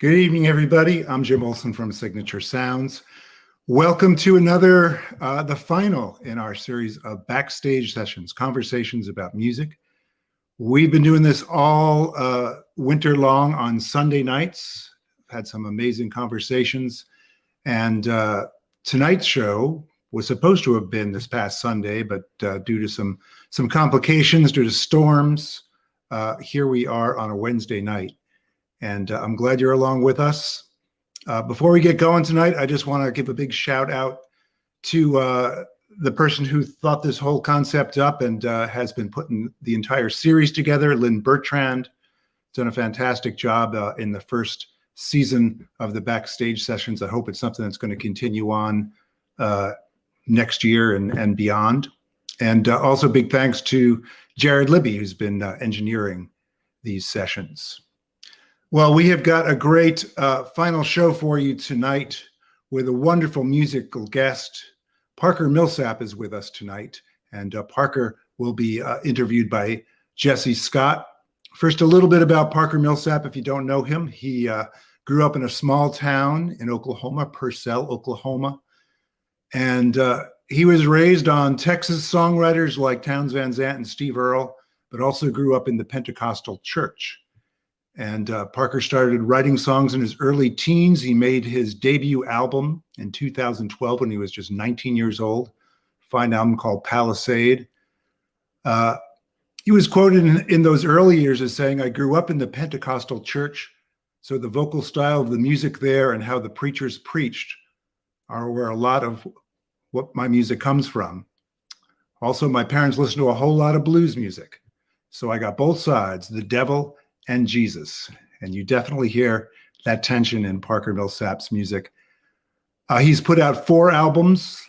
Good evening, everybody. I'm Jim Olson from Signature Sounds. Welcome to another, the final in our series of Backstage Sessions, conversations about music. We've been doing this all winter long on Sunday nights. Had some amazing conversations. And tonight's show was supposed to have been this past Sunday, but due to some complications, due to storms, here we are on a Wednesday night. And I'm glad you're along with us. Before we get going tonight, I just want to give a big shout out to the person who thought this whole concept up and has been putting the entire series together, Lynn Bertrand. Done a fantastic job in the first season of the Backstage Sessions. I hope it's something that's going to continue on next year and beyond. And also big thanks to Jared Libby, who's been engineering these sessions. Well, we have got a great final show for you tonight with a wonderful musical guest. Parker Millsap is with us tonight, and Parker will be interviewed by Jessie Scott. First, a little bit about Parker Millsap. If you don't know him, he grew up in a small town in Oklahoma, Purcell, Oklahoma, and he was raised on Texas songwriters like Townes Van Zandt and Steve Earle, but also grew up in the Pentecostal church. And Parker started writing songs in his early teens. He made his debut album in 2012 when he was just 19 years old, a fine album called Palisade. He was quoted in those early years as saying, "I grew up in the Pentecostal church, so the vocal style of the music there and how the preachers preached are where a lot of what my music comes from. Also, my parents listened to a whole lot of blues music. So I got both sides, the devil and Jesus." And you definitely hear that tension in Parker Millsap's music. He's put out 4 albums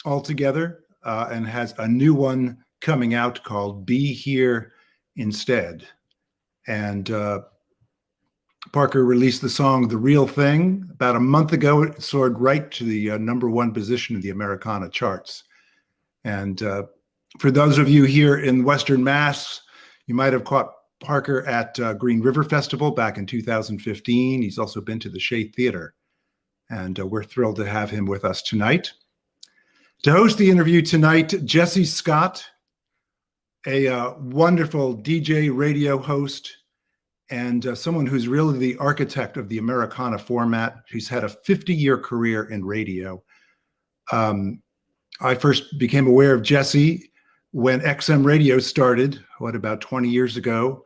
altogether and has a new one coming out called Be Here Instead. And Parker released the song The Real Thing about a month ago. It soared right to the #1 position in the Americana charts. And for those of you here in Western Mass, you might have caught Parker at Green River Festival back in 2015. He's also been to the Shea Theater, and we're thrilled to have him with us tonight. To host the interview tonight, Jessie Scott, a wonderful DJ radio host and someone who's really the architect of the Americana format. She's had a 50-year career in radio. I first became aware of Jessie when XM radio started, about 20 years ago.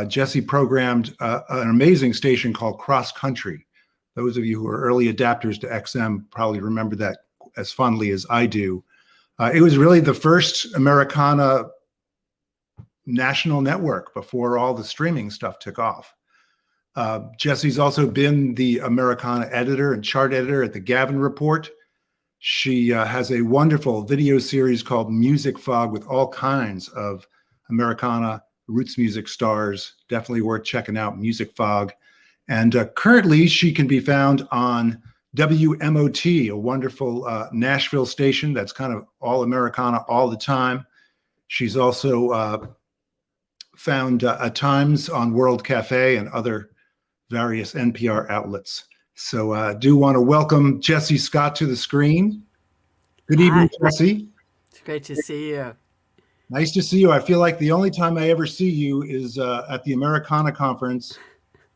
Jessie programmed an amazing station called Cross Country. Those of you who are early adapters to XM probably remember that as fondly as I do. It was really the first Americana national network before all the streaming stuff took off. Jessie's also been the Americana editor and chart editor at the Gavin Report. She has a wonderful video series called Music Fog with all kinds of Americana roots music stars. Definitely worth checking out, Music Fog. And currently she can be found on WMOT, a wonderful Nashville station that's kind of all Americana all the time. She's also found at times on World Cafe and other various NPR outlets. So I do want to welcome Jessie Scott to the screen. Good evening, Jessie. It's great to see you. Nice to see you. I feel like the only time I ever see you is at the Americana conference.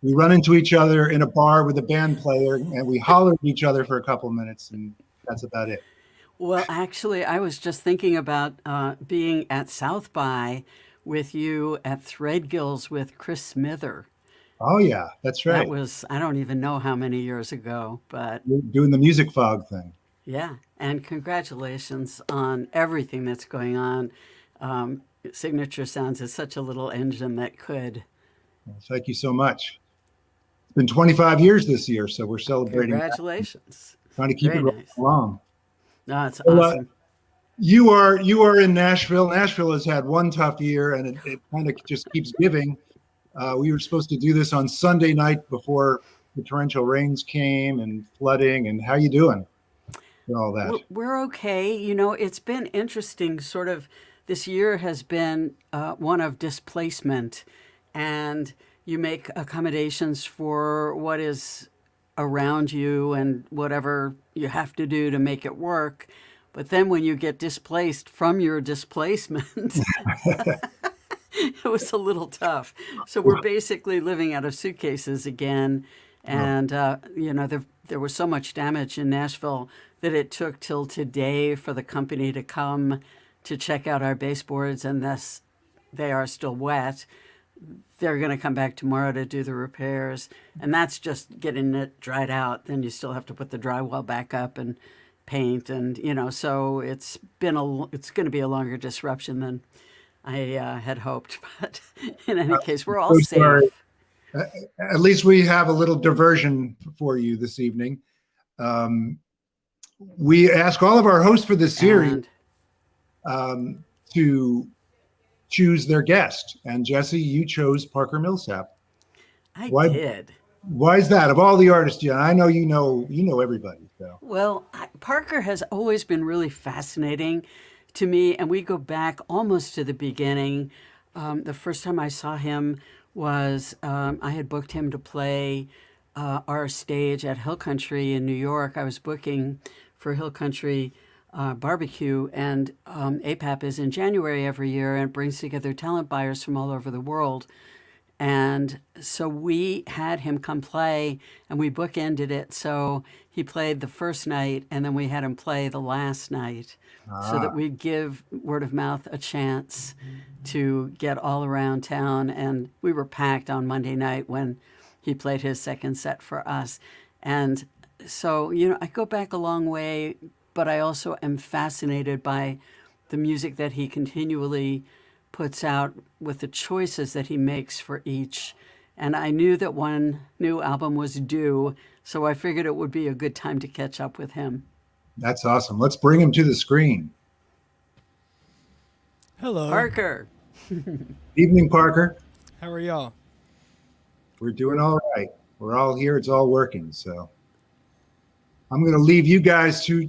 We run into each other in a bar with a band player and we holler at each other for a couple of minutes, and that's about it. Well, actually, I was just thinking about being at South by with you at Threadgill's with Chris Smither. Oh, yeah, that's right. That was, I don't even know how many years ago, but You're doing the Music Fog thing. Yeah, and congratulations on everything that's going on. Signature Sounds is such a little engine that could. Well, thank you so much. It's been 25 years this year, so we're celebrating. Congratulations. Trying to keep Very it nice. along. No, it's awesome. You are in Nashville. Nashville has had one tough year, and it kind of just keeps giving. We were supposed to do this on Sunday night before the torrential rains came and flooding. And how you doing with all that? We're okay. You know, it's been interesting. Sort of this year has been one of displacement. And you make accommodations for what is around you and whatever you have to do to make it work. But then when you get displaced from your displacement, it was a little tough. So we're basically living out of suitcases again. Oh, And, there was so much damage in Nashville that it took till today for the company to come to check out our baseboards, and thus they are still wet. They're going to come back tomorrow to do the repairs, and that's just getting it dried out. Then you still have to put the drywall back up and paint, and so it's going to be a longer disruption than I had hoped. But in any case, we're all so sorry. safe. At least we have a little diversion for you this evening. Um, we ask all of our hosts for this series And to choose their guest. And Jessie, you chose Parker Millsap. I Why? did. Why is that? Of all the artists, yeah, I know you know everybody. So Well, Parker has always been really fascinating to me, and we go back almost to the beginning. The first time I saw him was I had booked him to play our stage at Hill Country in New York. I was booking for Hill Country Barbecue, and APAP is in January every year and brings together talent buyers from all over the world. And so we had him come play, and we bookended it. So he played the first night, and then we had him play the last night so that ah, we'd give word of mouth a chance to get all around town. And we were packed on Monday night when he played his second set for us. And so, I go back a long way, but I also am fascinated by the music that he continually puts out with the choices that he makes for each. And I knew that one new album was due, so I figured it would be a good time to catch up with him. that's awesome. Let's bring him to the screen. Hello. Parker. Evening, Parker. How are y'all? We're doing all right. We're all here. It's all working. So I'm going to leave you guys to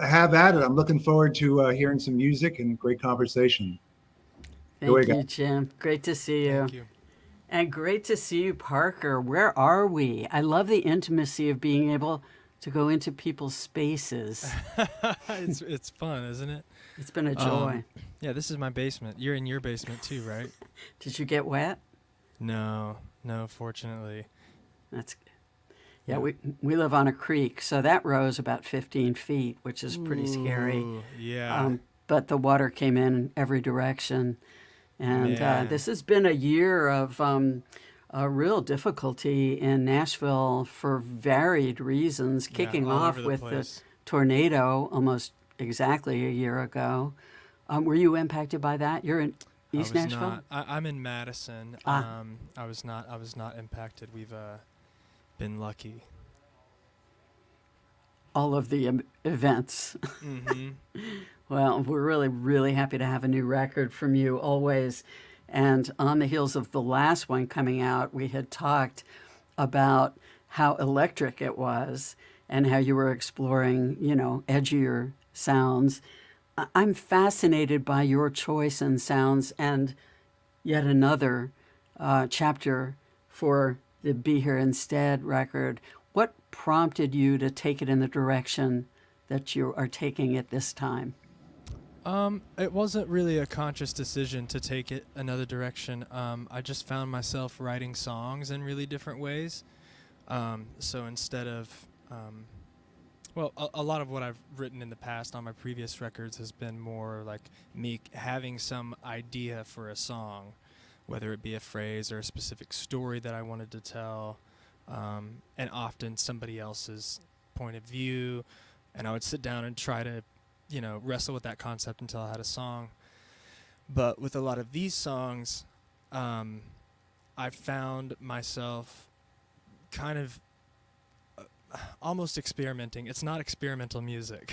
have at it. I'm looking forward to hearing some music and great conversation. Go Thank ahead, you, guys. Jim. Great to see you. Thank you. And great to see you, Parker. Where are we? I love the intimacy of being able to go into people's spaces. It's fun, isn't it? It's been a joy. Yeah, this is my basement. You're in your basement too, right? Did you get wet? No, fortunately. That's Yeah, we live on a creek, so that rose about 15 feet, which is pretty scary. Ooh, yeah. But the water came in every direction. And Man. this has been a year of a real difficulty in Nashville for varied reasons, Yeah, kicking all off over the with the place. tornado almost exactly a year ago. Were you impacted by that? You're in I East was Nashville? not. I'm in Madison. Ah. I was not impacted. We've been lucky. All of the events. Mm-hmm. Well, we're really, really happy to have a new record from you always. And on the heels of the last one coming out, we had talked about how electric it was and how you were exploring, edgier sounds. I'm fascinated by your choice in sounds and yet another chapter for the Be Here Instead record. What prompted you to take it in the direction that you are taking it this time? It wasn't really a conscious decision to take it another direction. I just found myself writing songs in really different ways. So instead of, a lot of what I've written in the past on my previous records has been more like me having some idea for a song, whether it be a phrase or a specific story that I wanted to tell, and often somebody else's point of view, and I would sit down and try to wrestle with that concept until I had a song. But with a lot of these songs, I found myself kind of almost experimenting. It's not experimental music,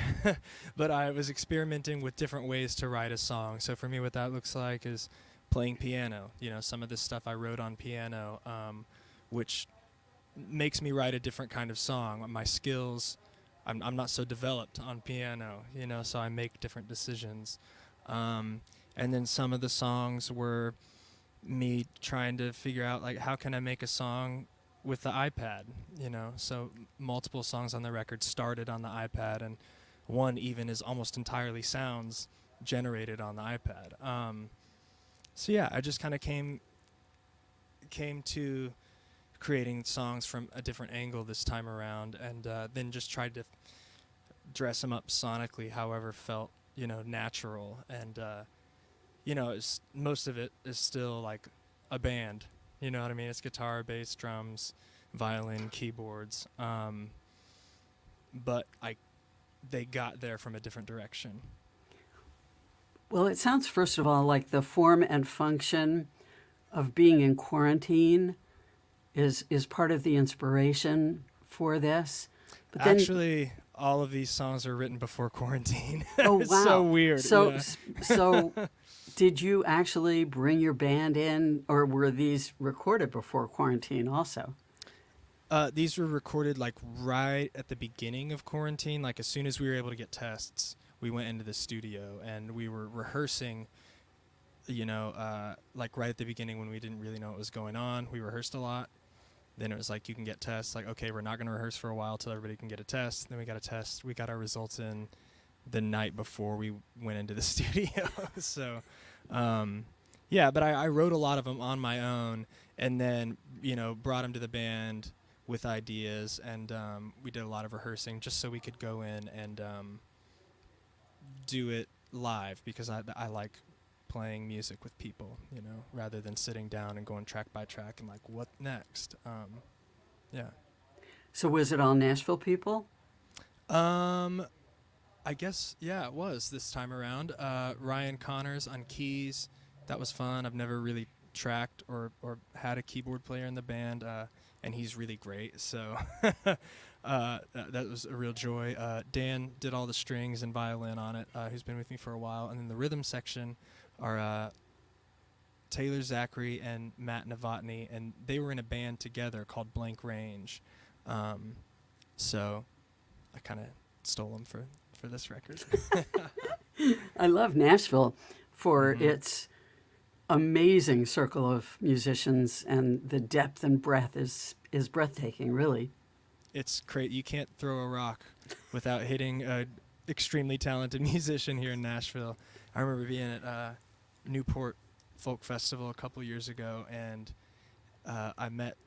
but I was experimenting with different ways to write a song. So for me, what that looks like is playing piano. Some of this stuff I wrote on piano, which makes me write a different kind of song. My skills, I'm not so developed on piano, so I make different decisions. And then some of the songs were me trying to figure out like how can I make a song with the iPad, you know. So multiple songs on the record started on the iPad, and one even is almost entirely sounds generated on the iPad. So yeah, I just kind of came to creating songs from a different angle this time around, and then just tried to dress them up sonically however felt, you know, natural. And you know, most of it is still like a band, you know what I mean? It's guitar, bass, drums, violin, keyboards, but they got there from a different direction. Well, it sounds, first of all, like the form and function of being in quarantine is part of the inspiration for this. But then, Actually, all of these songs are written before quarantine. oh, It's wow. so weird. So, yeah. so did you actually bring your band in, or were these recorded before quarantine also? These were recorded like right at the beginning of quarantine. Like as soon as we were able to get tests, we went into the studio and we were rehearsing, you know, like right at the beginning when we didn't really know what was going on. We rehearsed a lot. Then it was like, you can get tests. Like, okay, we're not going to rehearse for a while till everybody can get a test. Then we got a test. We got our results in the night before we went into the studio. So, yeah, but I wrote a lot of them on my own, and then, you know, brought them to the band with ideas, and we did a lot of rehearsing just so we could go in and do it live, because I like playing music with people, you know, rather than sitting down and going track by track and like, what next? Yeah. So was it all Nashville people? I guess, yeah, it was this time around. Ryan Connors on keys. That was fun. I've never really tracked or had a keyboard player in the band, and he's really great. So that was a real joy. Dan did all the strings and violin on it, who's been with me for a while. And then the rhythm section are Taylor Zachary and Matt Novotny, and they were in a band together called Blank Range. So I kind of stole them for this record. I love Nashville for its amazing circle of musicians, and the depth and breadth is breathtaking, really. It's great. You can't throw a rock without hitting a extremely talented musician here in Nashville. I remember being at Newport Folk Festival a couple years ago, and I met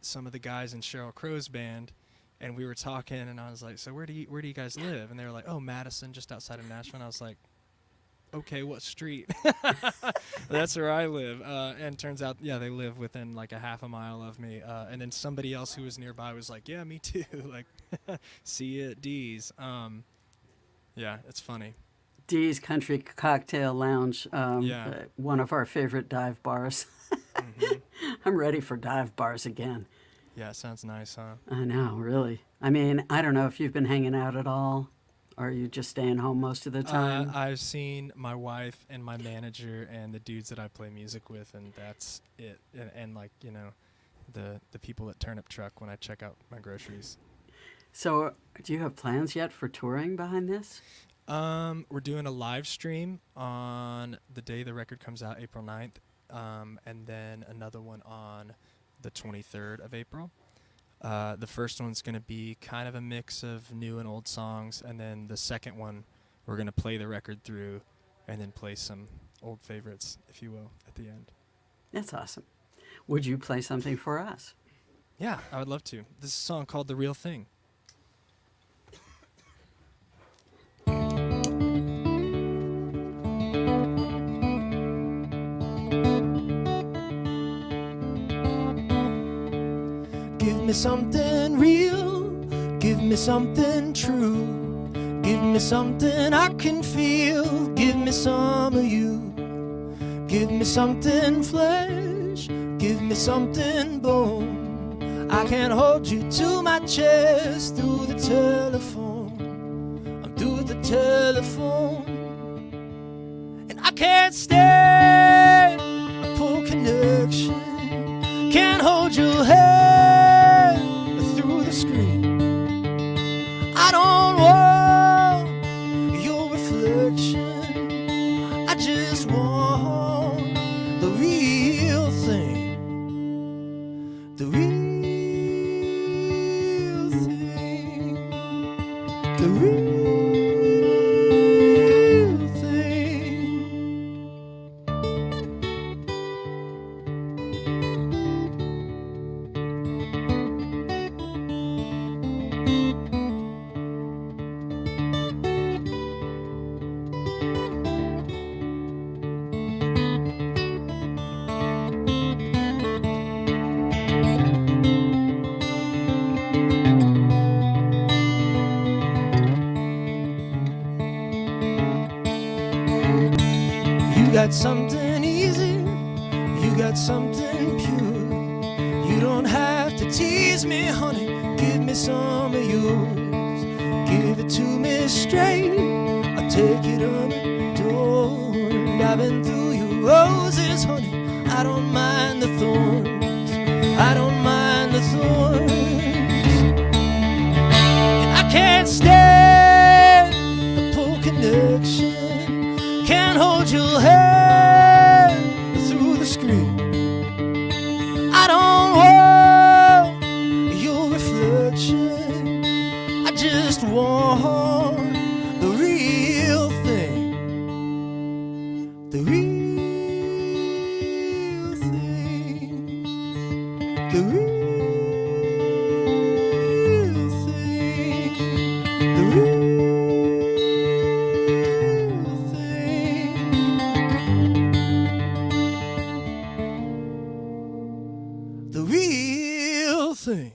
some of the guys in Sheryl Crow's band, and we were talking, and I was like, so where do you guys live? And they were like, oh, Madison, just outside of Nashville. And I was like, okay, what street? That's where I live. And turns out, yeah, they live within like a half a mile of me. And then somebody else who was nearby was like, yeah, me too. Like, see you at D's. Yeah, it's funny. Dee's Country Cocktail Lounge, Yeah. one of our favorite dive bars. I'm ready for dive bars again. Yeah, it sounds nice, huh? I know, really. I mean, I don't know if you've been hanging out at all, or are you just staying home most of the time? I've seen my wife and my manager and the dudes that I play music with, and that's it. And like, you know, the people at Turnip Truck when I check out my groceries. So, do you have plans yet for touring behind this? We're doing a live stream on the day the record comes out, April 9th, and then another one on the 23rd of April. The first one's going to be kind of a mix of new and old songs, and then the second one, we're going to play the record through and then play some old favorites, if you will, at the end. That's awesome. Would you play something for us? Yeah, I would love to. This is a song called The Real Thing. Give me something real, give me something true, give me something I can feel, give me some of you. Give me something flesh, give me something bone. I can hold you to my chest through the telephone. I'm through the telephone, and I can't stand a poor connection. Can't hold your hand through the screen. I don't want your reflection. I just want the real the real thing. You got something easy, you got something pure. You don't have to tease me, honey, give me some of yours. Give it to me straight, I'll take it unadorned. I've been through your roses, honey, I don't mind the thorns. I don't mind the thorns. And I can't stand the poor connection. Can't hold your hand through the screen. I don't want your reflection. I just want the real thing. The real thing. The real thing. The real the real thing.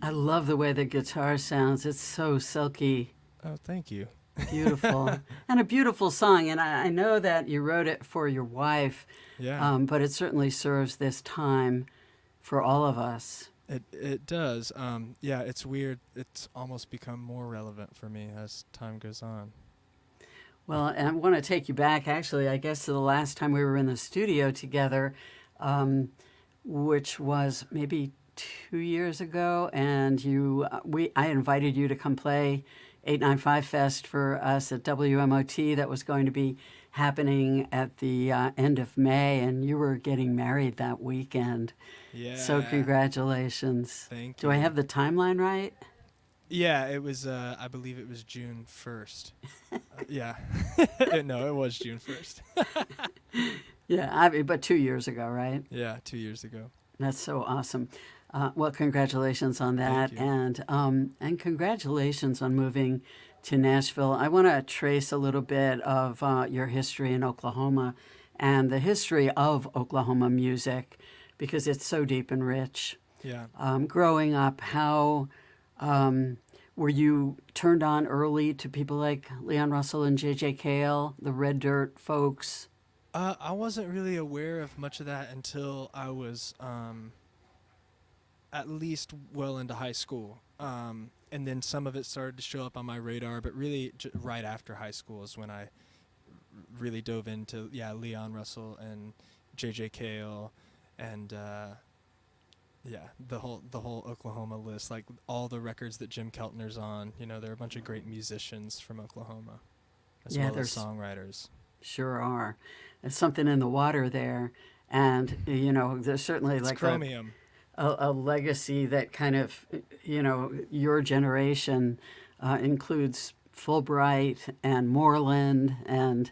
I love the way the guitar sounds. It's so silky, Oh, thank you. beautiful, and a beautiful song. And I know that you wrote it for your wife, Yeah. but it certainly serves this time for all of us. It does. Yeah, it's weird. It's almost become more relevant for me as time goes on. Well, and I want to take you back, actually, I guess, to the last time we were in the studio together, which was maybe 2 years ago, and I invited you to come play 895 Fest for us at WMOT. That was going to be happening at the end of May, and you were getting married that weekend. Yeah. So congratulations. Thank Do I you. have the timeline right? Yeah, it was. I believe it was June 1st. Yeah. No, it was June 1st. Yeah, but 2 years ago, right? Yeah, 2 years ago. That's so awesome. Well, congratulations on that, Thank you. and congratulations on moving to Nashville. I want to trace a little bit of your history in Oklahoma and the history of Oklahoma music because it's so deep and rich. Yeah. Growing up, how were you turned on early to people like Leon Russell and J.J. Cale, the Red Dirt folks? I wasn't really aware of much of that until I was at least well into high school. And then some of it started to show up on my radar, but really right after high school is when I really dove into, Leon Russell and J.J. Cale and, the whole Oklahoma list, like all the records that Jim Keltner's on. You know, there are a bunch of great musicians from Oklahoma, as well as songwriters. Sure are. There's something in the water there. And, there's certainly It's like chromium. a legacy that kind of, your generation includes Fulbright and Moreland. And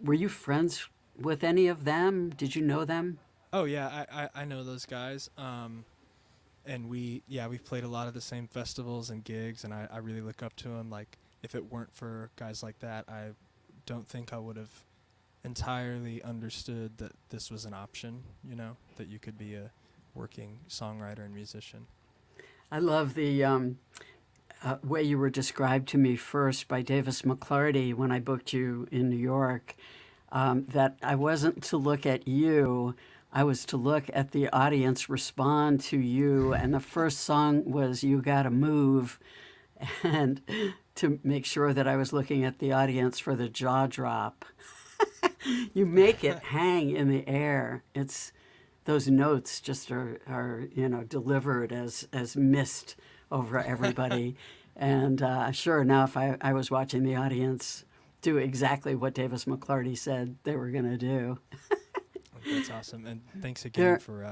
were you friends with any of them? Did you know them? Oh yeah, I know those guys. And we've played a lot of the same festivals and gigs, and I really look up to them. Like, if it weren't for guys like that, I don't think I would have entirely understood that this was an option, that you could be a working songwriter and musician. I love the way you were described to me first by Davis McClarty when I booked you in New York, that I wasn't to look at you, I was to look at the audience respond to you, and the first song was You Gotta Move. And to make sure that I was looking at the audience for the jaw drop. You make it hang in the air. It's those notes just are delivered as mist over everybody. And sure enough, I was watching the audience do exactly what Davis McClarty said they were going to do. That's awesome, and thanks again for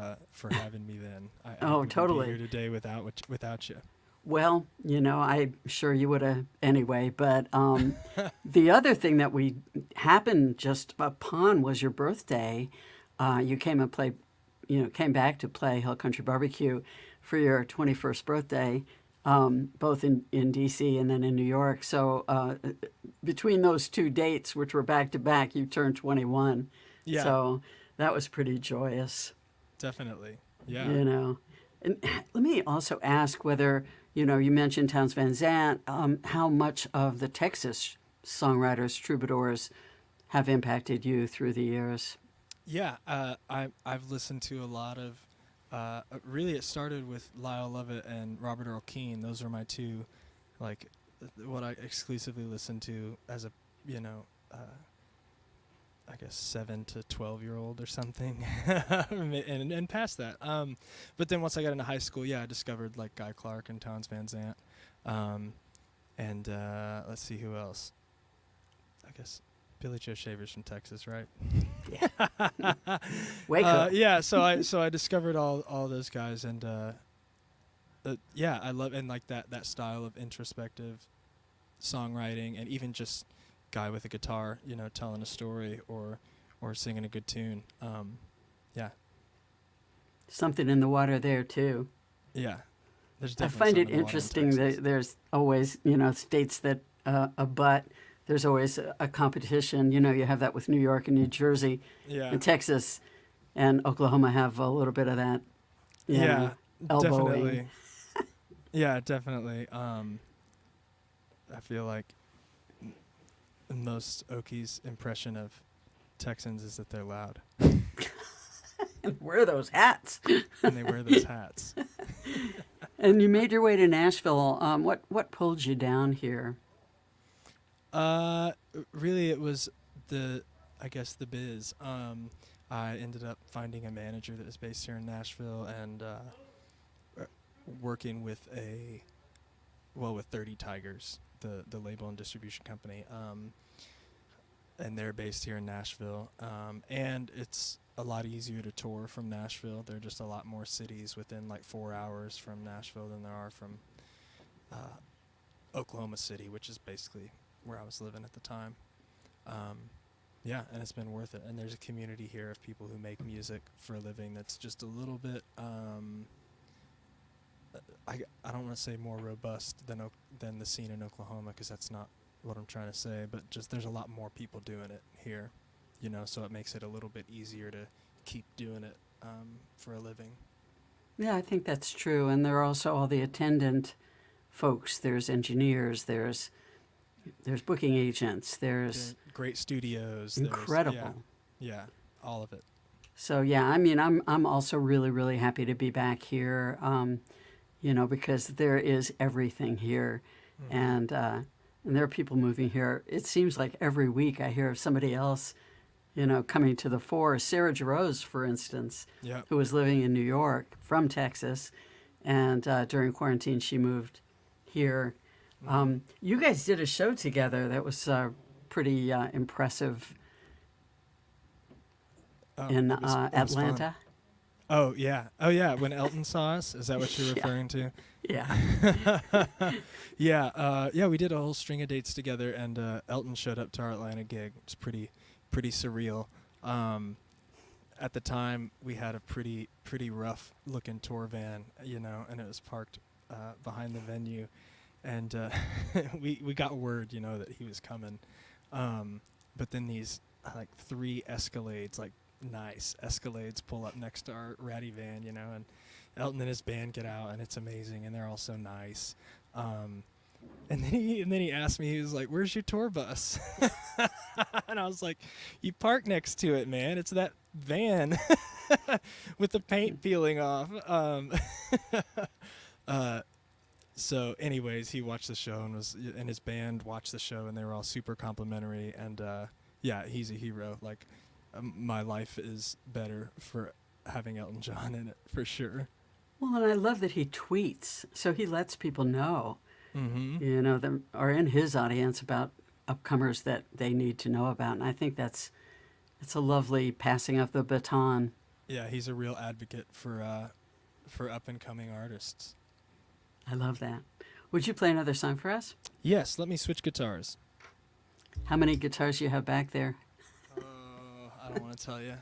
having me. Then I wouldn't totally be here today without you. Well, I'm sure you would have anyway. But the other thing that we happened just upon was your birthday. You came and played, came back to play Hill Country Barbecue for your 21st birthday, both in D.C. and then in New York. So between those two dates, which were back to back, you turned 21. Yeah. So that was pretty joyous. Definitely. Yeah. And let me also ask whether, you mentioned Townes Van Zandt, how much of the Texas songwriters, troubadours, have impacted you through the years? Yeah, I've listened to a lot of, really it started with Lyle Lovett and Robert Earl Keen. Those are my two, what I exclusively listened to as a, I guess 7 to 12-year-old or something, and past that. But then once I got into high school, I discovered Guy Clark and Townes Van Zandt, and let's see who else. I guess Billy Joe Shaver's from Texas, right? Yeah. Wake up. Yeah. So I discovered all those guys, and I love that style of introspective songwriting, and even just guy with a guitar, telling a story or singing a good tune. Something in the water there too. Yeah, there's I definitely find it something in the water in interesting Texas. that there's always, states that abut. There's always a competition. You have that with New York and New Jersey, and Texas and Oklahoma have a little bit of that. Elbowing. Definitely. Yeah, definitely. I feel like most Okies' impression of Texans is that they're loud. And wear those hats. And they wear those hats. And you made your way to Nashville. What pulled you down here? Really, it was the biz. I ended up finding a manager that was based here in Nashville and working with with 30 Tigers, the label and distribution company. And they're based here in Nashville. And it's a lot easier to tour from Nashville. There are just a lot more cities within 4 hours from Nashville than there are from Oklahoma City, which is basically where I was living at the time. And it's been worth it. And there's a community here of people who make music for a living that's just a little bit, I don't want to say more robust than the scene in Oklahoma, because that's not what I'm trying to say, but just there's a lot more people doing it here, so it makes it a little bit easier to keep doing it for a living. Yeah, I think that's true. And there are also all the attendant folks. There's engineers. There's booking agents. There's great studios. Incredible. Yeah, all of it. So I'm also really, really happy to be back here. Because there is everything here, and there are people moving here. It seems like every week I hear of somebody else, coming to the fore. Sarah Jarose, for instance, who was living in New York from Texas, and during quarantine she moved here. You guys did a show together that was pretty impressive in Atlanta. Fun. Oh yeah. When Elton saw us, is that what you're referring to? Yeah. Yeah. We did a whole string of dates together, and Elton showed up to our Atlanta gig. It's pretty surreal. At the time, we had a pretty rough looking tour van, and it was parked behind the venue, and we got word, that he was coming. But then these 3 Escalades, nice Escalades, pull up next to our ratty van, and Elton and his band get out, and it's amazing, and they're all so nice. And then he asked me, he was like, "Where's your tour bus?" And I was like, "You park next to it, man. It's that van with the paint peeling off." So, anyways, he watched the show and his band watched the show, and they were all super complimentary. And yeah, he's a hero. Like, my life is better for having Elton John in it for sure. Well, and I love that he tweets, so he lets people know, Mm-hmm. you know, that are in his audience about upcomers that they need to know about. And I think it's a lovely passing of the baton. Yeah, he's a real advocate for up and coming artists. I love that. Would you play another song for us? Yes, let me switch guitars. How many guitars you have back there? I don't want to tell you.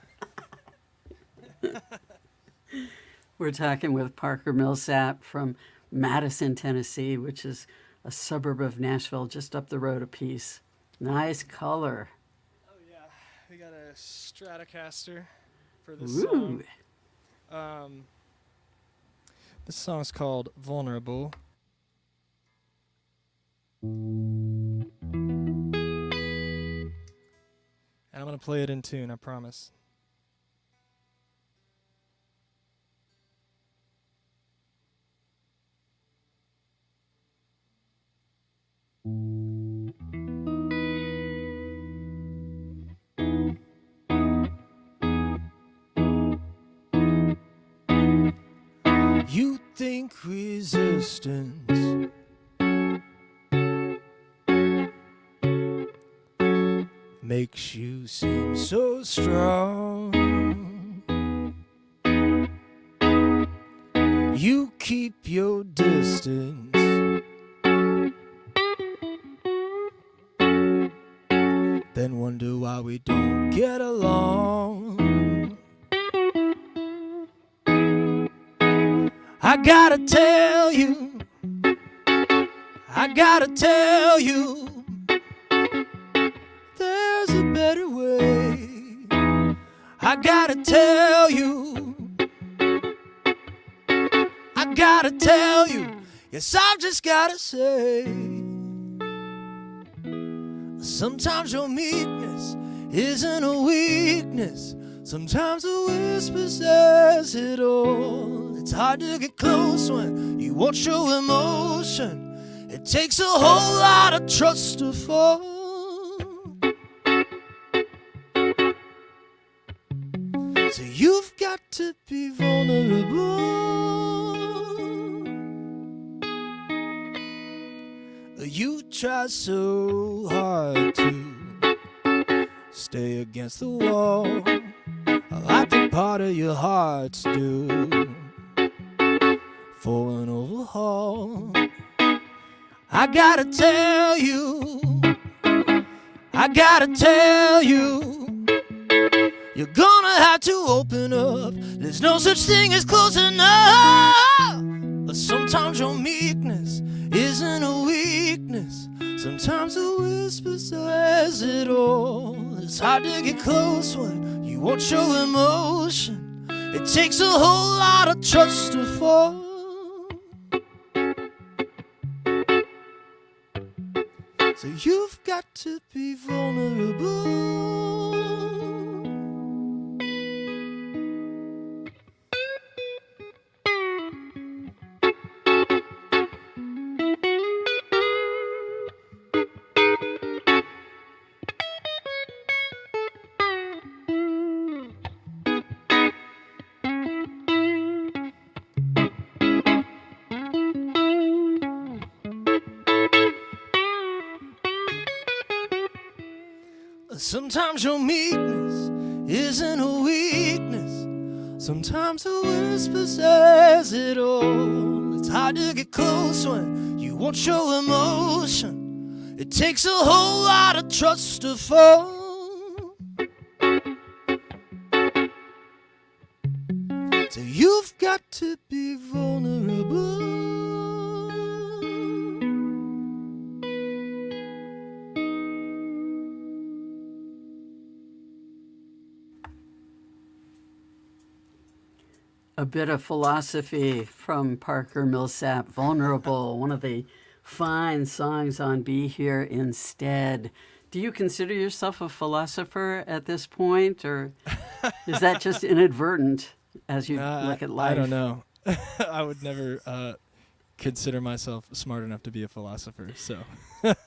We're talking with Parker Millsap from Madison, Tennessee, which is a suburb of Nashville, just up the road a piece. Nice color. Oh yeah, we got a Stratocaster for this Ooh. song. This song's called Vulnerable. And I'm going to play it in tune, I promise. You think resistance makes you seem so strong. You keep your distance, then wonder why we don't get along. I gotta tell you, there's a better way. I gotta tell you, yes, I've just gotta say, sometimes your meekness isn't a weakness. Sometimes a whisper says it all. It's hard to get close when you won't show emotion. It takes a whole lot of trust to fall. So you've got to be vulnerable. You try so hard to stay against the wall. I think part of your heart's due for an overhaul. I gotta tell you, you're gonna have to open up. There's no such thing as close enough. But sometimes your meekness isn't a weakness. Sometimes a whisper says it all. It's hard to get close when you won't show emotion. It takes a whole lot of trust to fall. So you've got to be vulnerable. Sometimes your meekness isn't a weakness. Sometimes a whisper says it all. It's hard to get close when you won't show emotion. It takes a whole lot of trust to fall. So you've got to be vulnerable. A bit of philosophy from Parker Millsap, Vulnerable, one of the fine songs on Be Here Instead. Do you consider yourself a philosopher at this point, or is that just inadvertent as you look at life? I don't know. I would never consider myself smart enough to be a philosopher. So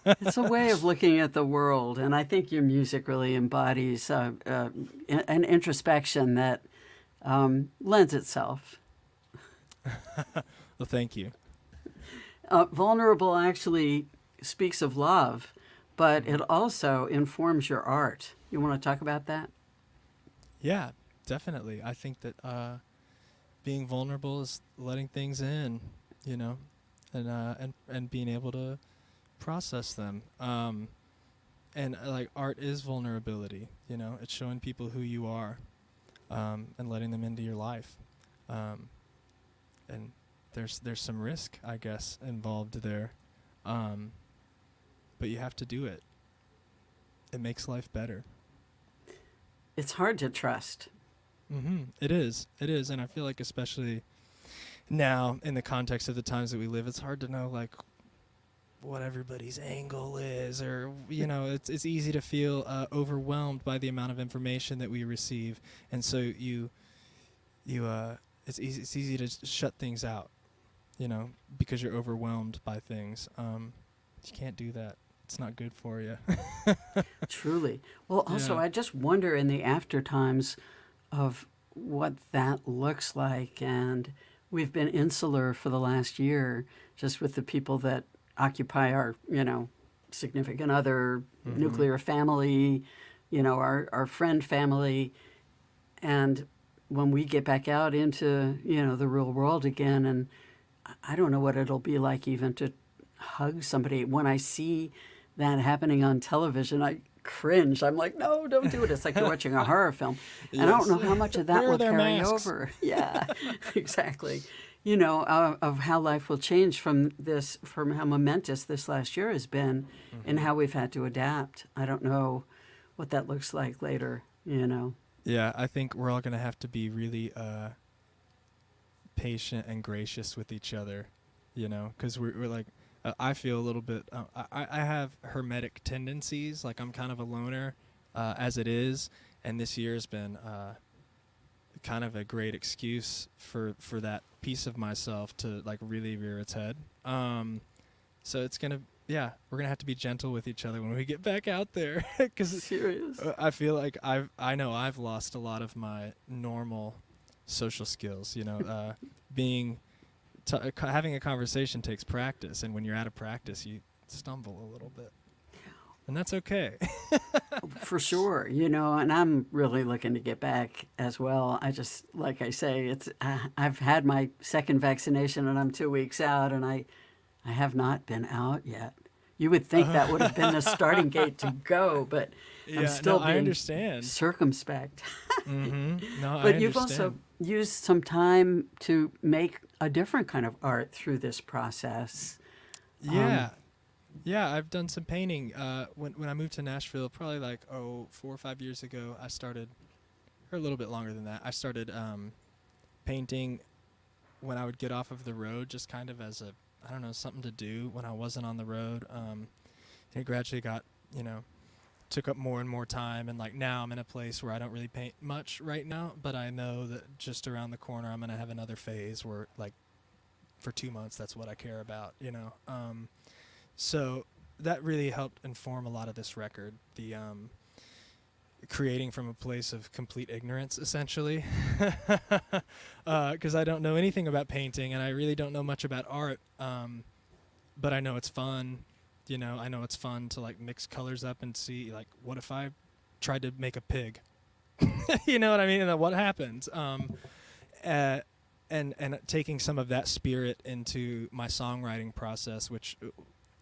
It's a way of looking at the world, and I think your music really embodies an introspection that lends itself. well, thank you. Vulnerable actually speaks of love, but it also informs your art. You want to talk about that? Yeah, definitely. I think that being vulnerable is letting things in, you know, and being able to process them. And like art is vulnerability, you know. It's showing people who you are, and letting them into your life. And there's some risk, I guess, involved there. But you have to do it. It makes life better. It's hard to trust. It is, and I feel like especially now in the context of the times that we live, it's hard to know like what everybody's angle is, or you know, it's easy to feel overwhelmed by the amount of information that we receive, and so it's easy to shut things out, you know, because you're overwhelmed by things. You can't do that. It's not good for you. Truly. Well, also, Yeah. I just wonder in the after times of what that looks like. And we've been insular for the last year, just with the people that occupy our, you know, significant other, nuclear family, you know, our friend family. And when we get back out into, you know, the real world again, and I don't know what it'll be like even to hug somebody. When I see that happening on television, I cringe. I'm like, no, don't do it. It's like you're watching a horror film. And I don't know how much of that Where are will their carry masks? over. Yeah, exactly. You know, of how life will change from how momentous this last year has been and how we've had to adapt. I don't know what that looks like later, you know. Yeah, I think we're all going to have to be really patient and gracious with each other, you know, because we're like, I feel a little bit, I have hermetic tendencies, like I'm kind of a loner as it is, and this year has been kind of a great excuse for that piece of myself to like really rear its head. So it's going to, yeah, we're going to have to be gentle with each other when we get back out there, because Serious. I feel like I know I've lost a lot of my normal social skills, you know, having a conversation takes practice, and when you're out of practice, you stumble a little bit, and that's okay. For sure, you know, and I'm really looking to get back as well. I just, like I say, I've had my second vaccination and I'm 2 weeks out, and I have not been out yet. You would think that would have been the starting gate to go, but I'm still I being understand. circumspect. No, But I you've understand. also used some time to make a different kind of art through this process. Yeah. Yeah, I've done some painting. When I moved to Nashville, probably like 4 or 5 years ago, I started, or a little bit longer than that, I started painting when I would get off of the road, just kind of as I don't know, something to do when I wasn't on the road. It gradually got, you know, took up more and more time, and like now I'm in a place where I don't really paint much right now, but I know that just around the corner I'm gonna have another phase where like for 2 months that's what I care about, you know. So that really helped inform a lot of this record, the creating from a place of complete ignorance, essentially, because I don't know anything about painting, and I really don't know much about art, but I know it's fun. You know, I know it's fun to like mix colors up and see like, what if I tried to make a pig? You know what I mean? And then what happens? And taking some of that spirit into my songwriting process, which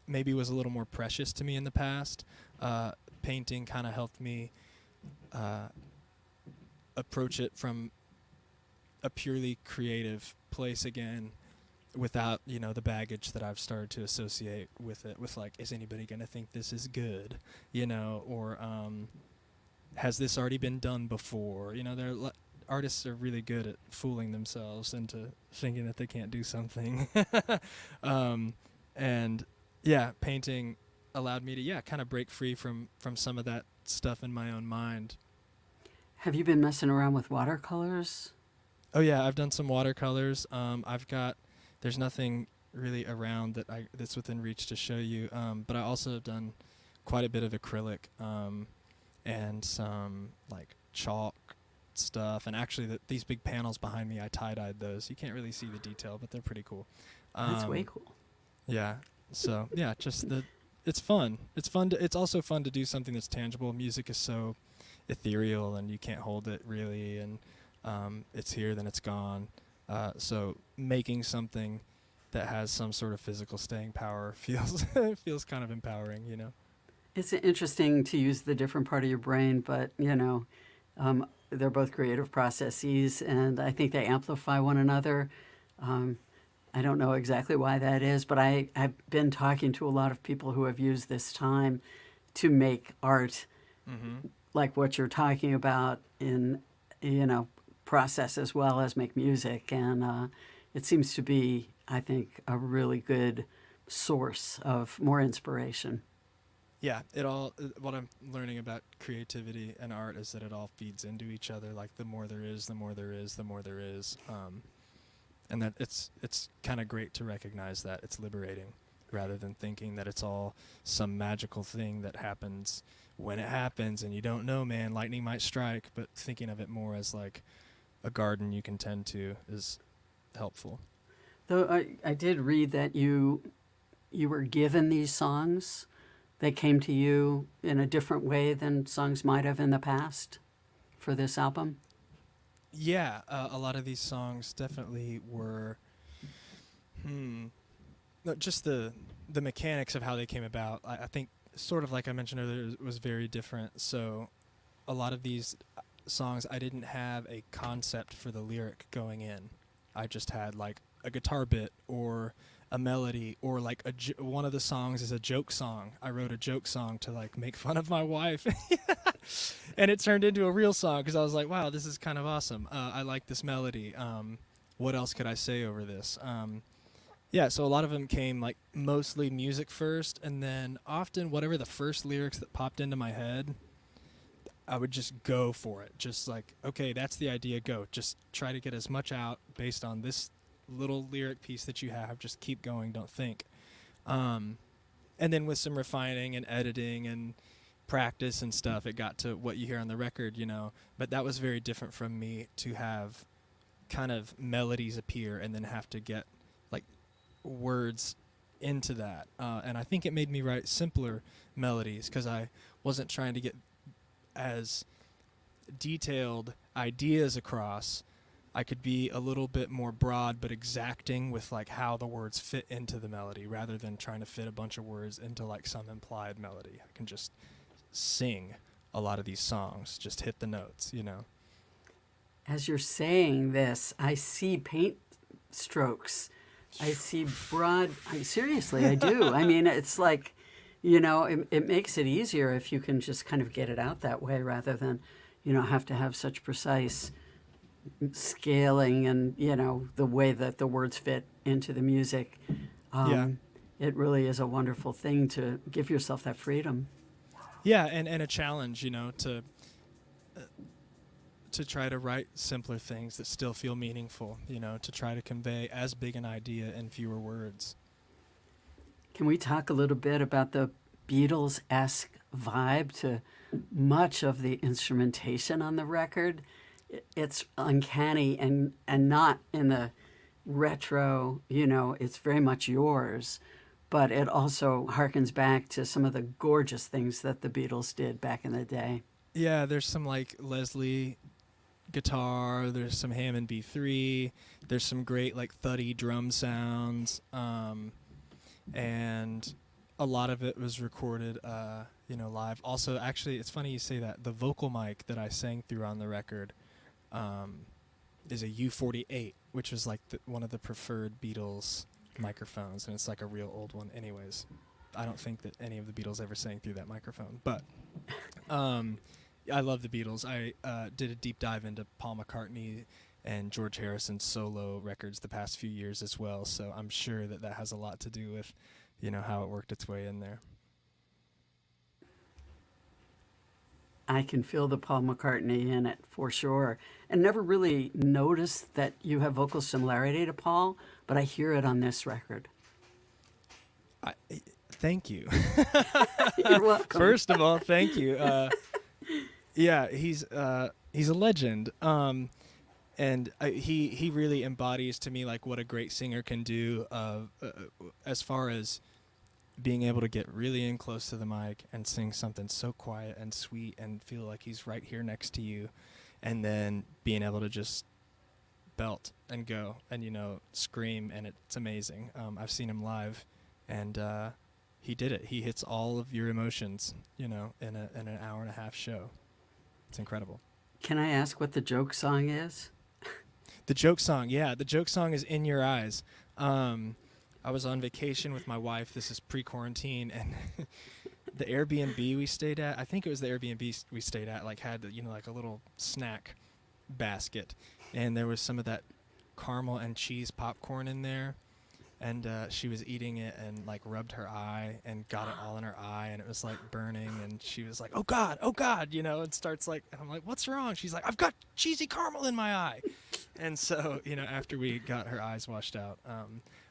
maybe was a little more precious to me in the past. Painting kind of helped me approach it from a purely creative place again, without, you know, the baggage that I've started to associate with it, with like, is anybody going to think this is good, you know, or has this already been done before? You know, artists are really good at fooling themselves into thinking that they can't do something. And yeah, painting allowed me to, kind of break free from some of that stuff in my own mind. Have you been messing around with watercolors? Oh yeah, I've done some watercolors. There's nothing really around that's within reach to show you. But I also have done quite a bit of acrylic and some like chalk stuff. And actually, these big panels behind me, I tie-dyed those. You can't really see the detail, but they're pretty cool. That's way cool. Yeah. So yeah, it's fun. It's also fun to do something that's tangible. Music is so ethereal, and you can't hold it really, and it's here, then it's gone. So making something that has some sort of physical staying power feels kind of empowering, you know. It's interesting to use the different part of your brain, but they're both creative processes, and I think they amplify one another. I don't know exactly why that is, but I've been talking to a lot of people who have used this time to make art, like what you're talking about in, process as well as make music. And it seems to be, I think, a really good source of more inspiration. Yeah, what I'm learning about creativity and art is that it all feeds into each other. Like the more there is, the more there is, the more there is. And that it's kind of great to recognize that it's liberating, rather than thinking that it's all some magical thing that happens when it happens and you don't know, man, lightning might strike, but thinking of it more as like a garden you can tend to is helpful. Though I did read that you were given these songs. They came to you in a different way than songs might have in the past for this album. Yeah, a lot of these songs definitely were, no, just the mechanics of how they came about. I think, sort of like I mentioned earlier, it was very different. So a lot of these songs, I didn't have a concept for the lyric going in. I just had like a guitar bit or a melody, or like one of the songs is a joke song. I wrote a joke song to like make fun of my wife. And it turned into a real song because I was like, wow, this is kind of awesome. I like this melody. What else could I say over this? Yeah, so a lot of them came like mostly music first, and then often whatever the first lyrics that popped into my head, I would just go for it. Just like, okay, that's the idea, go. Just try to get as much out based on this little lyric piece that you have. Just keep going, don't think. And then with some refining and editing and practice and stuff, it got to what you hear on the record, but that was very different from me to have kind of melodies appear and then have to get like words into that. And I think it made me write simpler melodies because I wasn't trying to get as detailed ideas across. I could be a little bit more broad but exacting with like how the words fit into the melody, rather than trying to fit a bunch of words into like some implied melody. I can just sing a lot of these songs, just hit the notes, As you're saying this, I see paint strokes. I see seriously, I do. I mean, it's like, it makes it easier if you can just kind of get it out that way, rather than, have to have such precise scaling and, the way that the words fit into the music. It really is a wonderful thing to give yourself that freedom. Yeah, and a challenge, to try to write simpler things that still feel meaningful, to try to convey as big an idea in fewer words. Can we talk a little bit about the Beatles-esque vibe to much of the instrumentation on the record? It's uncanny and not in the retro, it's very much yours. But it also harkens back to some of the gorgeous things that the Beatles did back in the day. Yeah, there's some like Leslie guitar, there's some Hammond B3, there's some great like thuddy drum sounds, and a lot of it was recorded, live. Also, actually, it's funny you say that. The vocal mic that I sang through on the record is a U48, which was like one of the preferred Beatles microphones, and it's like a real old one. Anyways, I don't think that any of the Beatles ever sang through that microphone, but I love the Beatles. I did a deep dive into Paul McCartney and George Harrison's solo records the past few years as well, so I'm sure that has a lot to do with how it worked its way in there. I can feel the Paul McCartney in it for sure, and never really noticed that you have vocal similarity to Paul, but I hear it on this record. Thank you. You're welcome. First of all, thank you. Yeah, he's a legend. And he really embodies to me like what a great singer can do, as far as being able to get really in close to the mic and sing something so quiet and sweet and feel like he's right here next to you, and then being able to just belt and go and, you know, scream, and it's amazing. I've seen him live, and he did it. He hits all of your emotions, you know, in an hour and a half show. It's incredible. Can I ask what the joke song is? The joke song, yeah. The joke song is In Your Eyes. I was on vacation with my wife. This is pre-quarantine, and the Airbnb we stayed at, I think it was the Airbnb we stayed at, like had, you know, like a little snack basket, and there was some of that caramel and cheese popcorn in there, and she was eating it and like rubbed her eye and got it all in her eye, and it was like burning, and she was like, oh God, you know, and starts like, and I'm like, what's wrong? She's like, I've got cheesy caramel in my eye. And so, you know, after we got her eyes washed out,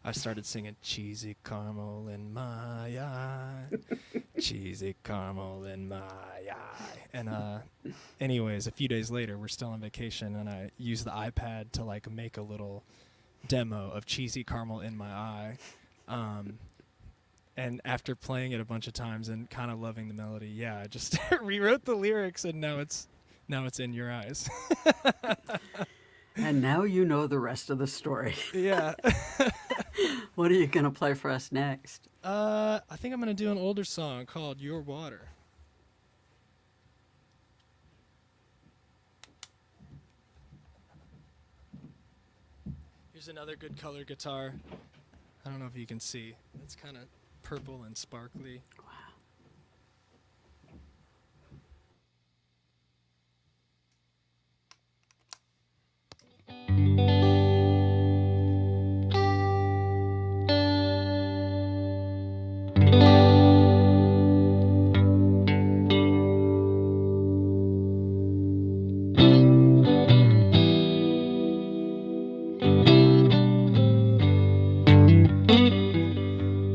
I started singing cheesy caramel in my eye, cheesy caramel in my eye. And anyways, a few days later, we're still on vacation, and I used the iPad to like make a little demo of cheesy caramel in my eye. And after playing it a bunch of times and kind of loving the melody, yeah, I just rewrote the lyrics, and now it's In Your Eyes. And now you know the rest of the story. Yeah. What are you going to play for us next? I think I'm going to do an older song called Your Water. Here's another good color guitar. I don't know if you can see. It's kind of purple and sparkly. Wow.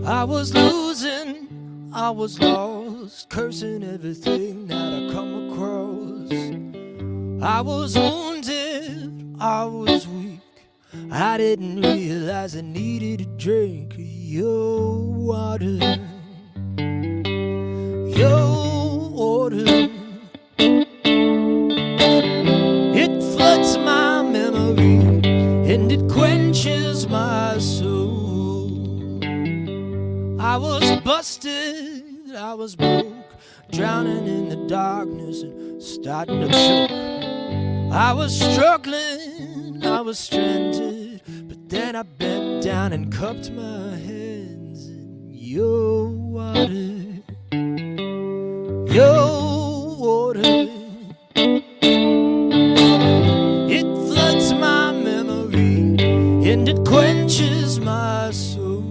I was losing, I was lost, cursing everything that I come across. I was wounded, I was weak, I didn't realize I needed a drink of your water. Your water, it floods my memory and it quenches my soul. I was busted, I was broke, drowning in the darkness and starting to choke. I was struggling, I was stranded, but then I bent down and cupped my hands in your water. Your water, it floods my memory and it quenches my soul.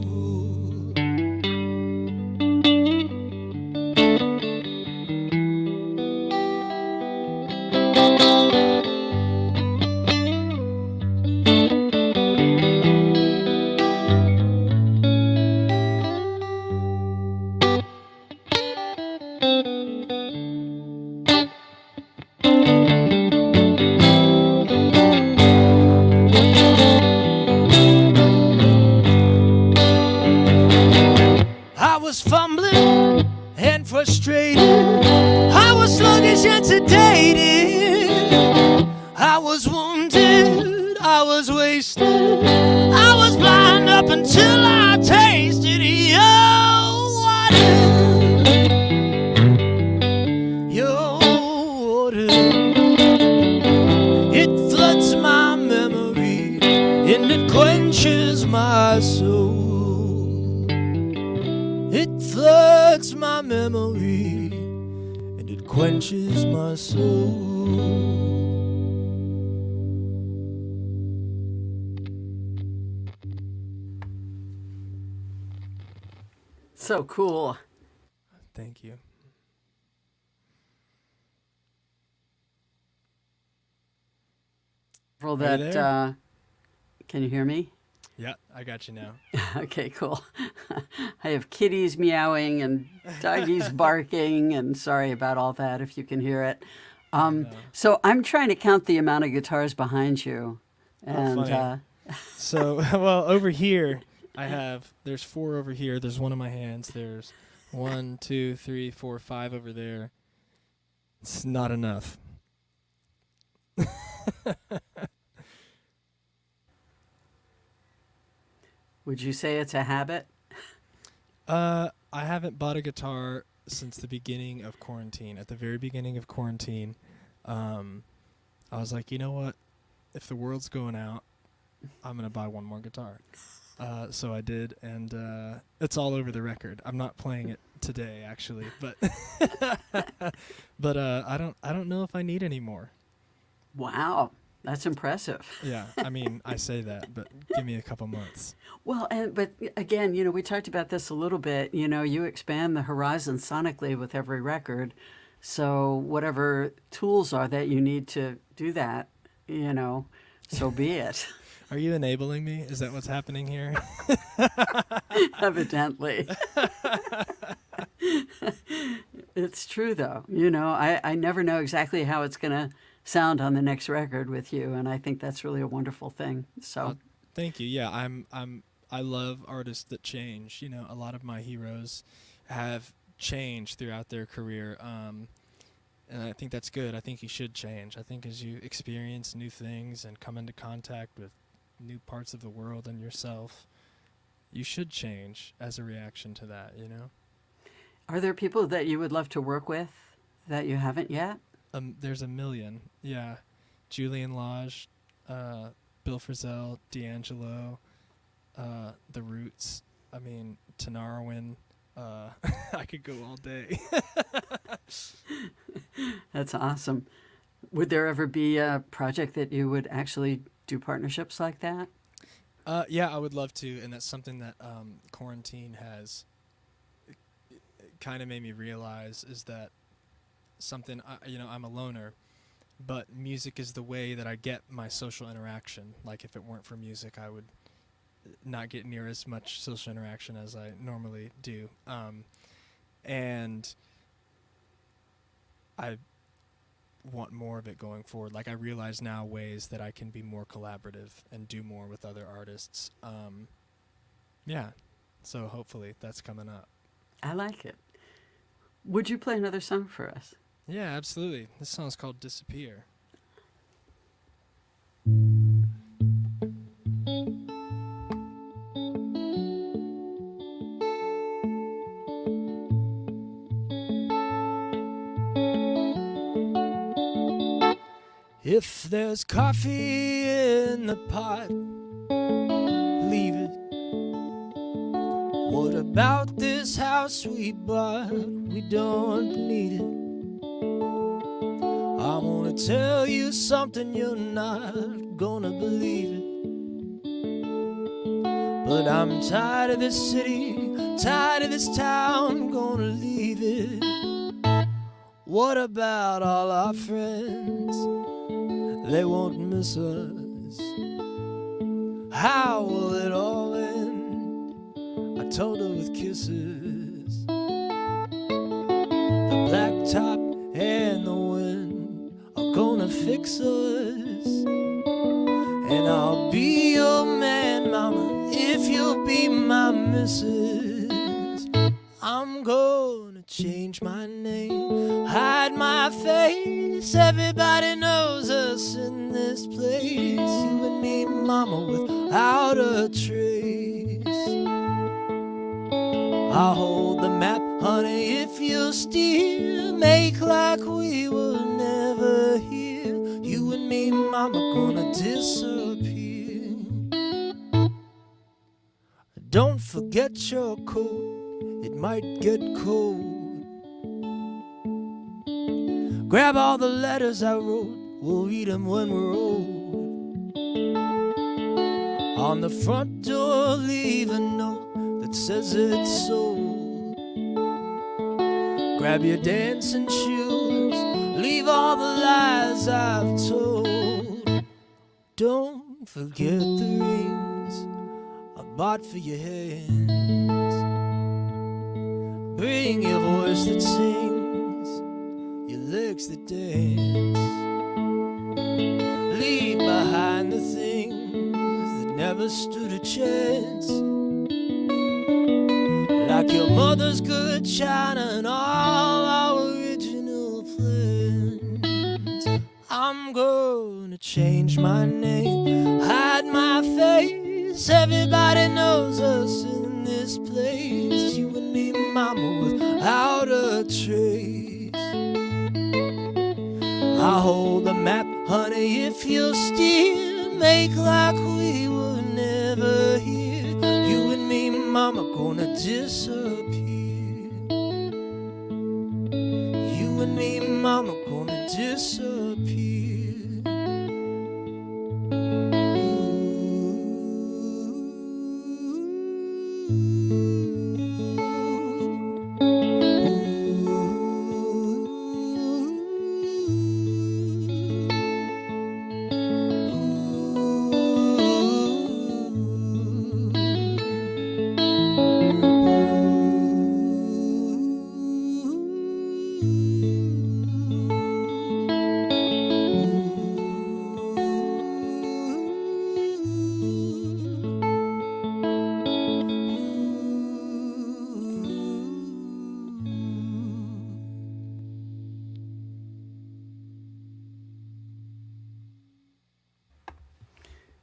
I was fumbling and frustrated, I was sluggish and sedated, I was wounded, I was wasted, I was blind up until I tasted your water. Your water, it floods my memory and it quenches my soul. It floods my memory and it quenches my soul. So cool. Thank you. Well, Are you that there? can you hear me? Yeah, I got you now. Okay, cool. I have kitties meowing and doggies barking, and sorry about all that if you can hear it. No. So I'm trying to count the amount of guitars behind you. And funny. So, well, over here, there's 4 over here. There's one in my hands. There's 1, 2, 3, 4, 5 over there. It's not enough. would you say it's a habit? I haven't bought a guitar since the beginning of quarantine. At the very beginning of quarantine, I was like, you know what? If the world's going out, I'm going to buy one more guitar. So I did, and it's all over the record. I'm not playing it today, actually, but but I don't know if I need any more. Wow, that's impressive. Yeah, I mean, I say that, but give me a couple months. Well, but again, you know, we talked about this a little bit. You know, you expand the horizon sonically with every record. So whatever tools are that you need to do that, you know, so be it. Are you enabling me? Is that what's happening here? Evidently. It's true, though. You know, I never know exactly how it's going to sound on the next record with you, and I think that's really a wonderful thing. So, thank you. Yeah, I love artists that change. You know, a lot of my heroes have changed throughout their career, and I think that's good. I think you should change. I think as you experience new things and come into contact with new parts of the world and yourself, you should change as a reaction to that, you know? are there people that you would love to work with that you haven't yet? There's a million. Yeah. Julian Lage, Bill Frisell, D'Angelo, The Roots. I mean, Tanarwin. I could go all day. That's awesome. Would there ever be a project that you would actually do partnerships like that? Yeah, I would love to, and that's something that quarantine has kind of made me realize, is that something, I'm a loner, but music is the way that I get my social interaction. Like, if it weren't for music, I would not get near as much social interaction as I normally do. And I want more of it going forward. Like, I realize now ways that I can be more collaborative and do more with other artists. Yeah, so hopefully that's coming up. I like it. Would you play another song for us? Yeah, absolutely. This song's called Disappear. If there's coffee in the pot, leave it. What about this house we bought? We don't need it. I'm gonna tell you something, you're not gonna believe it. But I'm tired of this city, tired of this town, gonna leave it. What about all our friends? They won't miss us. How will it all end? I told her with kisses. The blacktop and the wind are gonna fix us. And I'll be your man, mama, if you'll be my missus. I'm gonna change my name, hide my face. Everybody knows us in this place. You and me, mama, without a trace. I'll hold the map, honey, if you'll steer. Make like we were never here. You and me, mama, gonna disappear. Don't forget your coat, it might get cold. Grab all the letters I wrote, we'll read them when we're old. On the front door, leave a note that says it's sold. Grab your dancing shoes, leave all the lies I've told. Don't forget the rings bought for your hands. Bring your voice that sings, your legs that dance. Leave behind the things that never stood a chance. Like your mother's good china and all our original plans. I'm gonna change my name, hide my face. Everybody knows us in this place. You and me, mama, without a trace. I hold the map, honey, if you'll steer. Make like we were never here. You and me, mama, gonna disappear. You and me, mama, gonna disappear.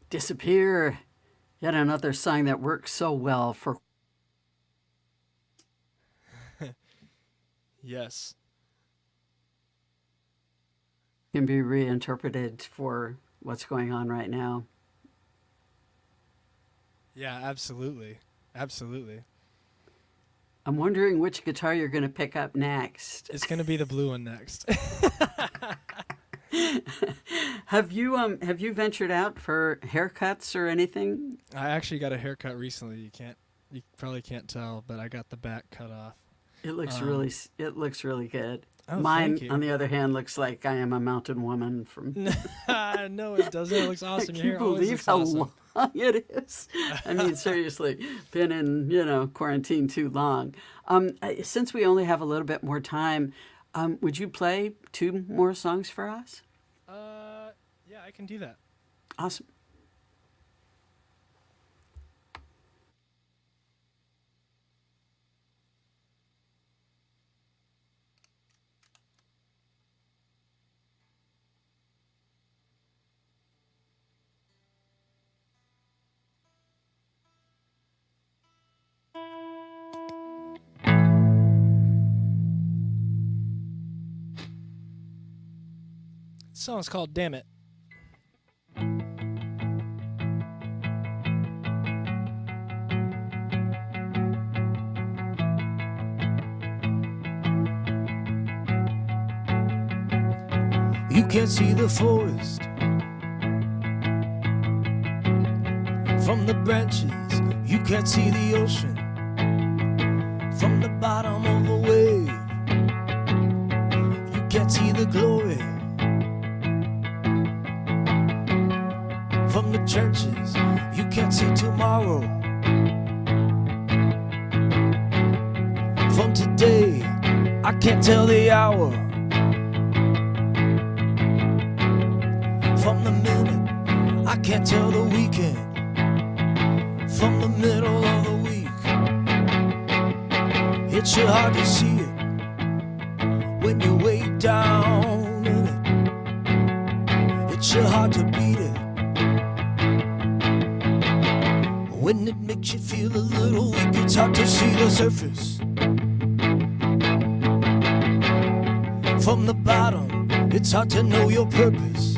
Disappear. Yet another song that works so well for Yes. can be reinterpreted for what's going on right now. Yeah, absolutely. Absolutely. I'm wondering which guitar you're going to pick up next. It's going to be the blue one next. Have you ventured out for haircuts or anything? I actually got a haircut recently. You probably can't tell, but I got the back cut off. It looks really good. Oh, Mine, thank you. on the other hand, looks like I am a mountain woman from. No, it doesn't. It looks awesome. Can Your you hair always believe looks how awesome. long it is? I mean, seriously, been in quarantine too long. Since we only have a little bit more time, would you play 2 more songs for us? Yeah, I can do that. Awesome. This song's called Damn It. You can't see the forest from the branches. You can't see the ocean from the bottom of a wave. You can't see the glory from the churches. You can't see tomorrow from today. I can't tell the hour from the minute. I can't tell the weekend from the middle of the week. It's sure hard to see it when you're way down in it. It's sure hard to beat it when it makes you feel a little weak. It's hard to see the surface from the bottom. It's hard to know your purpose.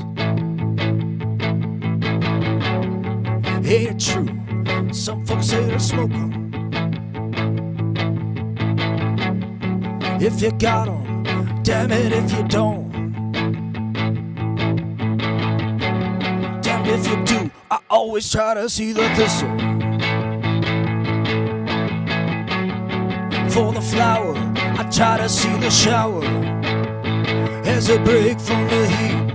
Ain't it true? Some folks say to smoke 'em. If you got 'em, damn it if you don't. Damn if you do. I always try to see the thistle for the flower. I try to see the shower as a break from the heat.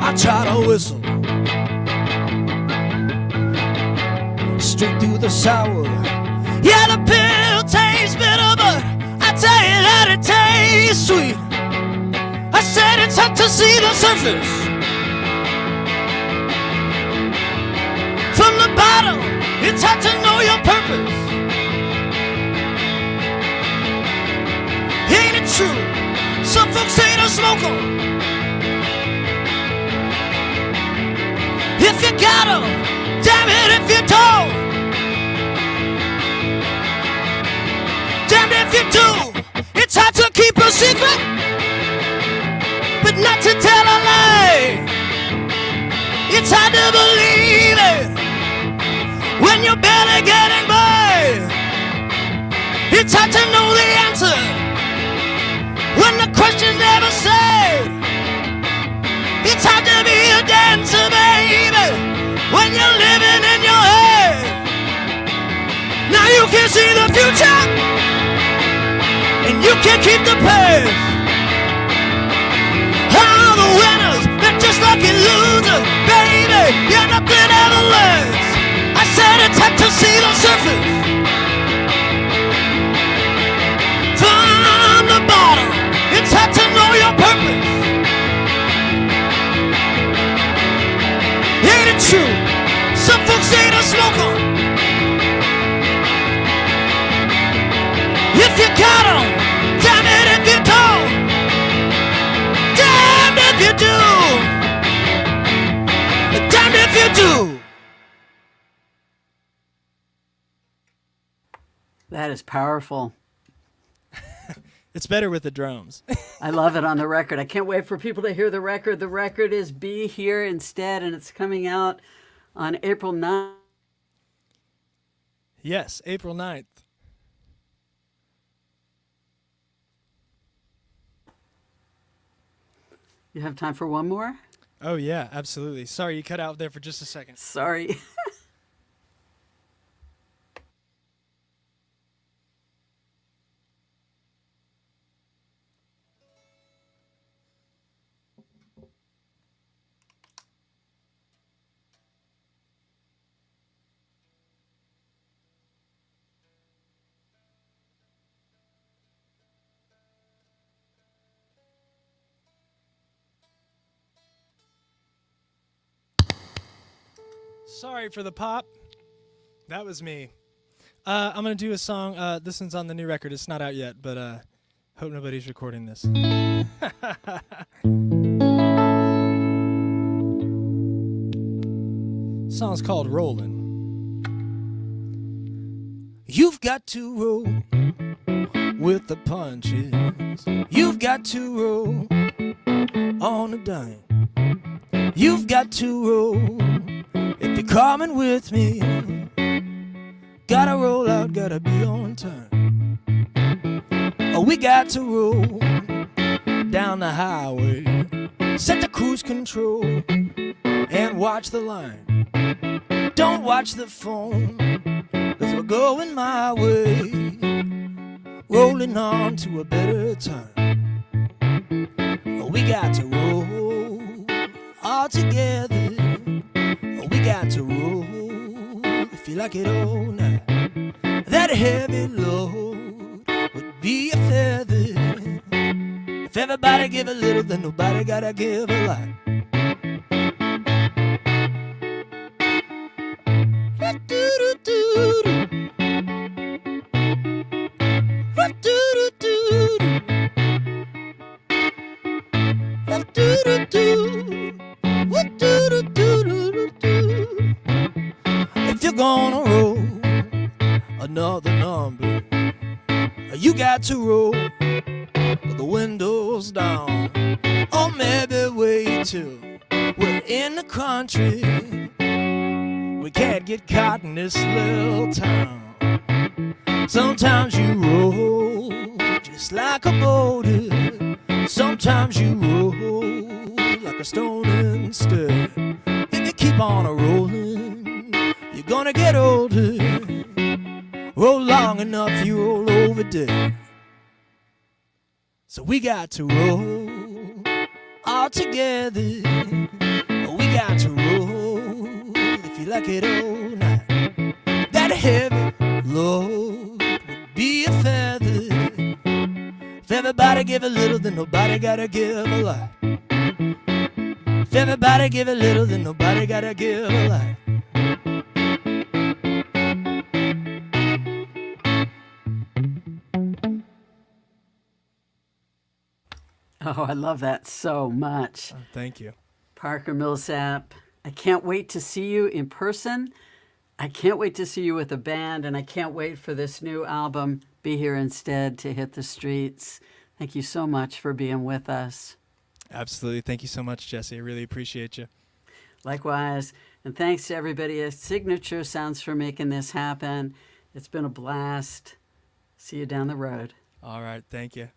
I try to whistle straight through the sour. Yeah, the pill tastes bitter, but I tell you that it tastes sweet. I said it's hard to see the surface from the bottom. It's hard to know your purpose. Ain't it true? Some folks say to smoke 'em. If you got 'em, damn it if you don't. Damn if you do. It's hard to keep a secret, but not to tell a lie. It's hard to believe it when you're barely getting by. It's hard to know the answer when the question's never said. It's hard to be a dancer, baby, when you're living in your head. Now you can see the future, and you can keep the past. All the winners, they're just lucky losers, baby, you're nothing ever lasts. I said it's hard to see the surface from the bottom. It's hard to know your purpose. Ain't it true? Some folks say to smoke 'em. If you got 'em, damn it if you don't. Damn if you do. Damn if you do. That is powerful. It's better with the drums. I love it on the record. I can't wait for people to hear the record. The record is Be Here Instead, and it's coming out on April 9th. Yes, April 9th. You have time for one more? Oh, yeah, absolutely. Sorry, you cut out there for just a second. Sorry. Sorry for the pop. That was me. I'm going to do a song. This one's on the new record. It's not out yet, but hope nobody's recording this. Song's called Rollin'. You've got to roll with the punches. You've got to roll on the dime. You've got to roll if you're coming with me. Gotta roll out, gotta be on time. Oh, we got to roll down the highway. Set the cruise control and watch the line. Don't watch the phone, 'cause we're going my way. Rolling on to a better time. Oh, we got to roll all together. Oh, we got to roll if you like it all night. That heavy load would be a feather. If everybody give a little, then nobody gotta give a lot. If you're gonna roll another number, you got to roll with the windows down. Or maybe wait till we're in the country. We can't get caught in this little town. Sometimes you roll just like a boulder. Sometimes you roll like a stone instead. If you keep on a-rolling, you're gonna get older. Roll long enough, you roll over dead. So we got to roll all together. We got to roll if you like it all night. heavy load would be a feather. If everybody give a little, then nobody gotta give a lot. If everybody give a little, then nobody gotta give a lot. Oh, I love that so much. Thank you. Parker Millsap, I can't wait to see you in person. I can't wait to see you with a band, and I can't wait for this new album, Be Here Instead, to hit the streets. Thank you so much for being with us. Absolutely. Thank you so much, Jessie. I really appreciate you. Likewise. And thanks to everybody at Signature Sounds for making this happen. It's been a blast. See you down the road. All right. Thank you.